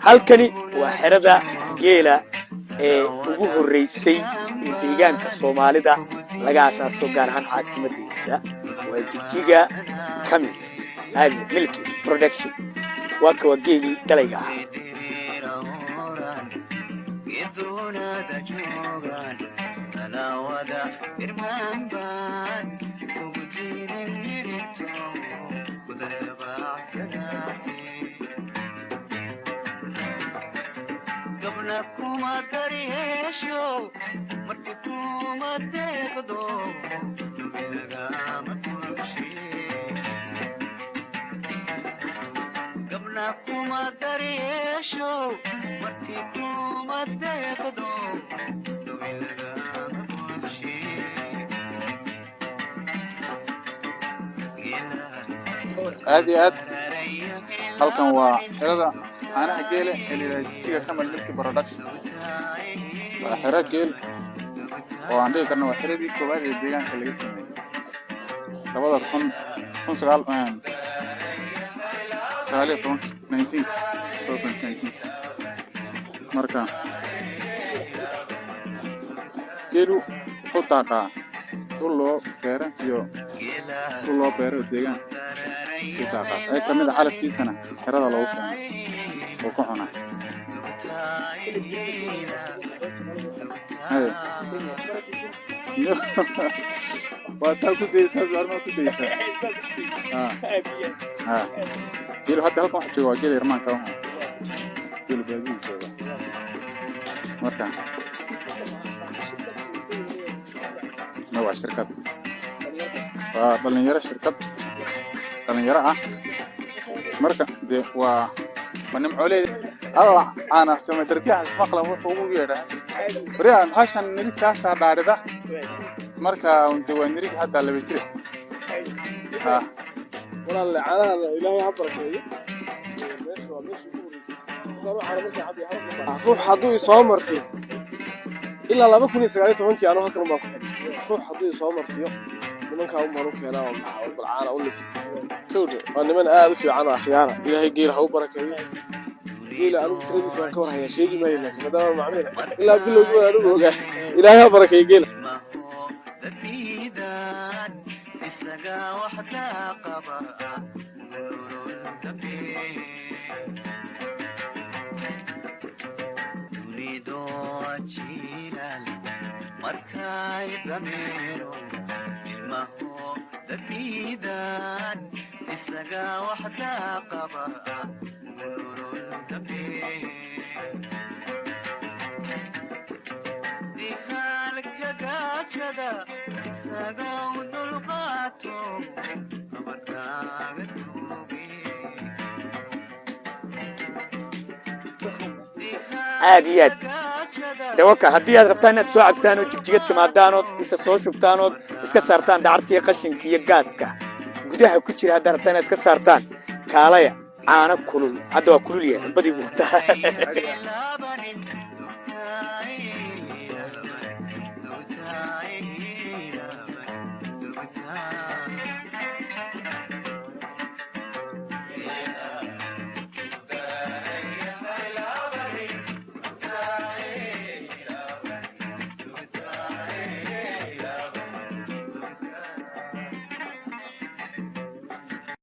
halkani waa xerada geela ee ugu horeysay deegaanka Soomaalida laga aasaaso gaar ahaan caasimadiisa waa Jigjiga Kamil Milk Production waa ka geeli dalayga ah kuma daryeesho markii kuma deeqdo bilagama turshi gabna kuma daryeesho markii kuma deeqdo bilagama turshi aad halkan waa xerada caanaha geela ee Jigjiga Kamil Milk Production waa xero geel oo aan dhigi karno waa xeradii koowaad ee deegaanka laga sameeyay 19 marka geelu ku taaqa loo beero iyo loo beero deegaan كتاقة أي كمية على في سنة هذا لو كان وكحنا هاي واساكو ديسا زارما كديسا جيل حتى هلكم حجوا جيل يرمان كلام جيل بيزين كذا مركان نوع شركات بلنيرة شركات dhalinyaro ah marka de waa banim coolay Allah ana kama dargaas maqlan wuxuu ugu yeedhay bariyan hashan nirig ka saadhaarida marka inta waa nirig hadda la bijire walaal caanaha ilaahay ha barakeeyo meesha waa meesha ugu horeysa ruux hadduu soo martiyo ilaa 2019 aanu halkan ma ku xidhay ruux hadduu soo martiyo nimanka u maru keenaa oo balcaana u lis كوجه أنا من آذي في عنا خيانة إلهي قيل هو بركة قيل أنا بتردي سمع كورها يا شيء ما يلك ما دام معميل إلا بقول له قول أنا إلهي بركة يقيل isaga waxda qaba nurul kabi dihalka gaajada isaga udul qaato abadaaga tuubi aadiyad dawaka haddii aad rabtaan inaad soo cabtaan oo Jigjiga timaadaan oo isa soo shubtaan oo iska saartaan dacartiga qashinka iyo gaaska gudaha ku jira hadda rabtaan iska saartaan kaalaya caana kulul hadda waa kulul yahay badi buurta